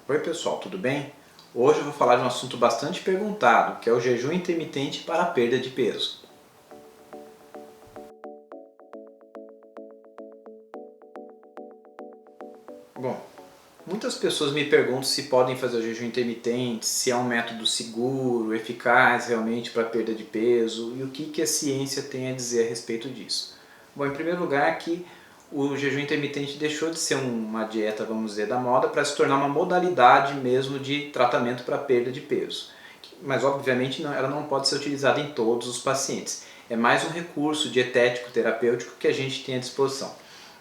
Oi pessoal, tudo bem? Hoje eu vou falar de um assunto bastante perguntado, que é o jejum intermitente para a perda de peso. Bom, muitas pessoas me perguntam se podem fazer o jejum intermitente, se é um método seguro, eficaz realmente para a perda de peso e o que a ciência tem a dizer a respeito disso. Bom, em primeiro lugar, aqui o jejum intermitente deixou de ser uma dieta, vamos dizer, da moda para se tornar uma modalidade mesmo de tratamento para a perda de peso. Mas obviamente ela não pode ser utilizada em todos os pacientes. É mais um recurso dietético terapêutico que a gente tem à disposição.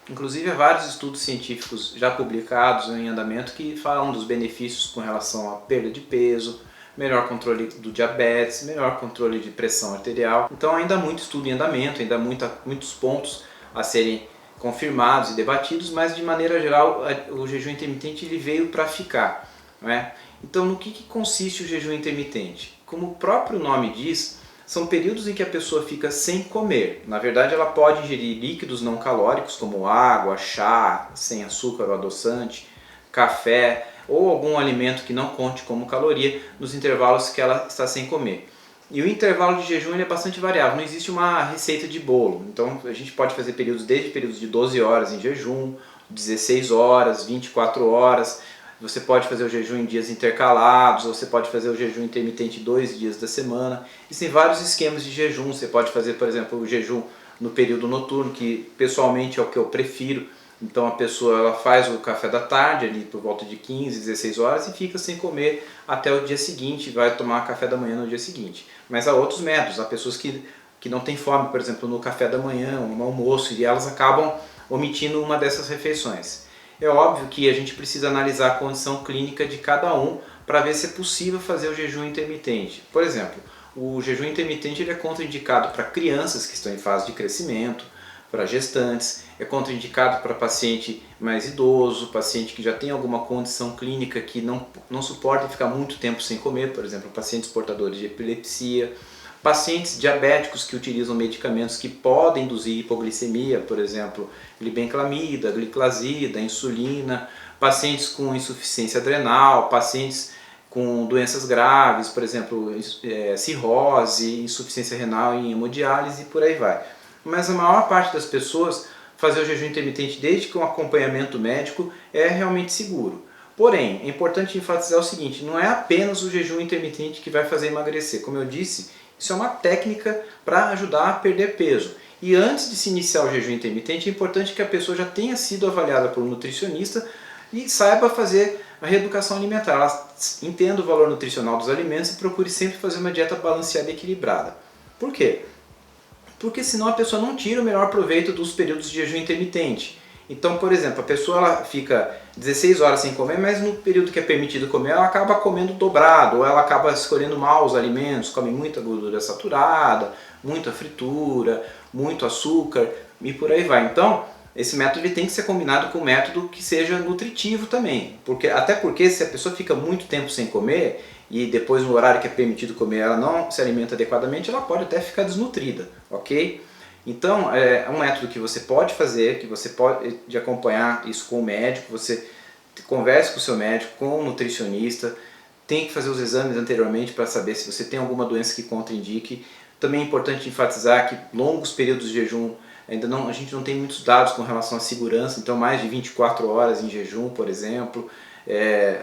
Inclusive há vários estudos científicos já publicados em andamento que falam dos benefícios com relação à perda de peso, melhor controle do diabetes, melhor controle de pressão arterial. Então ainda há muito estudo em andamento, ainda há muitos pontos a serem confirmados e debatidos, mas de maneira geral o jejum intermitente ele veio para ficar, não é? Então no que consiste o jejum intermitente? Como o próprio nome diz, são períodos em que a pessoa fica sem comer. Na verdade, ela pode ingerir líquidos não calóricos, como água, chá, sem açúcar ou adoçante, café ou algum alimento que não conte como caloria nos intervalos que ela está sem comer. E o intervalo de jejum é bastante variável, não existe uma receita de bolo. Então a gente pode fazer desde períodos de 12 horas em jejum, 16 horas, 24 horas. Você pode fazer o jejum em dias intercalados, você pode fazer o jejum intermitente 2 dias da semana. Existem vários esquemas de jejum. Você pode fazer, por exemplo, o jejum no período noturno, que pessoalmente é o que eu prefiro. Então a pessoa ela faz o café da tarde ali por volta de 15, 16 horas e fica sem comer até o dia seguinte, vai tomar café da manhã no dia seguinte. Mas há outros métodos, há pessoas que não têm fome, por exemplo, no café da manhã, no almoço, e elas acabam omitindo uma dessas refeições. É óbvio que a gente precisa analisar a condição clínica de cada um para ver se é possível fazer o jejum intermitente. Por exemplo, o jejum intermitente ele é contraindicado para crianças que estão em fase de crescimento, para gestantes, é contraindicado para paciente mais idoso, paciente que já tem alguma condição clínica que não suporta ficar muito tempo sem comer, por exemplo, pacientes portadores de epilepsia, pacientes diabéticos que utilizam medicamentos que podem induzir hipoglicemia, por exemplo, glibenclamida, gliclazida, insulina, pacientes com insuficiência adrenal, pacientes com doenças graves, por exemplo, cirrose, insuficiência renal e hemodiálise e por aí vai. Mas a maior parte das pessoas fazer o jejum intermitente desde que um acompanhamento médico é realmente seguro. Porém, é importante enfatizar o seguinte, não é apenas o jejum intermitente que vai fazer emagrecer. Como eu disse, isso é uma técnica para ajudar a perder peso. E antes de se iniciar o jejum intermitente, é importante que a pessoa já tenha sido avaliada por um nutricionista e saiba fazer a reeducação alimentar. Ela entenda o valor nutricional dos alimentos e procure sempre fazer uma dieta balanceada e equilibrada. Por quê? Porque senão a pessoa não tira o melhor proveito dos períodos de jejum intermitente. Então, por exemplo, a pessoa ela fica 16 horas sem comer, mas no período que é permitido comer, ela acaba comendo dobrado, ou ela acaba escolhendo mal os alimentos, come muita gordura saturada, muita fritura, muito açúcar e por aí vai. Então, esse método ele tem que ser combinado com um método que seja nutritivo também. Até porque se a pessoa fica muito tempo sem comer e depois no horário que é permitido comer ela não se alimenta adequadamente, ela pode até ficar desnutrida, ok? Então, é um método que você pode fazer, que você pode acompanhar isso com o médico, você converse com o seu médico, com o nutricionista, tem que fazer os exames anteriormente para saber se você tem alguma doença que contraindique. Também é importante enfatizar que longos períodos de jejum, a gente não tem muitos dados com relação à segurança, então mais de 24 horas em jejum, por exemplo,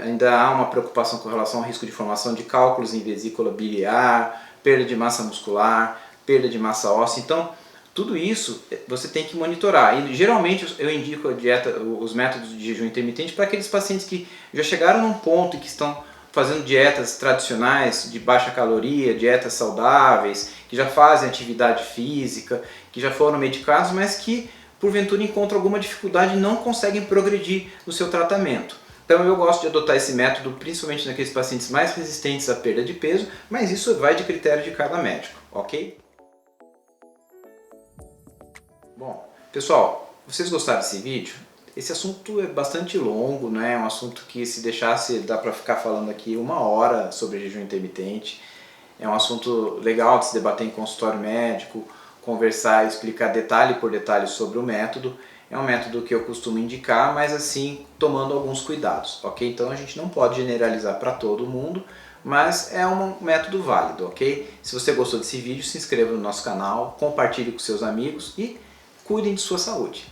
ainda há uma preocupação com relação ao risco de formação de cálculos em vesícula biliar, perda de massa muscular, perda de massa óssea. Então, tudo isso você tem que monitorar. E geralmente eu indico a dieta, os métodos de jejum intermitente para aqueles pacientes que já chegaram num ponto em que estão fazendo dietas tradicionais de baixa caloria, dietas saudáveis, que já fazem atividade física, que já foram medicados, mas que porventura encontram alguma dificuldade e não conseguem progredir no seu tratamento. Então eu gosto de adotar esse método principalmente naqueles pacientes mais resistentes à perda de peso, mas isso vai de critério de cada médico, ok? Bom, pessoal, vocês gostaram desse vídeo? Esse assunto é bastante longo, né? É um assunto que se deixasse dá para ficar falando aqui 1 hora sobre jejum intermitente. É um assunto legal de se debater em consultório médico, conversar e explicar detalhe por detalhe sobre o método. É um método que eu costumo indicar, mas assim, tomando alguns cuidados, ok? Então a gente não pode generalizar para todo mundo, mas é um método válido, ok? Se você gostou desse vídeo, se inscreva no nosso canal, compartilhe com seus amigos e cuidem de sua saúde.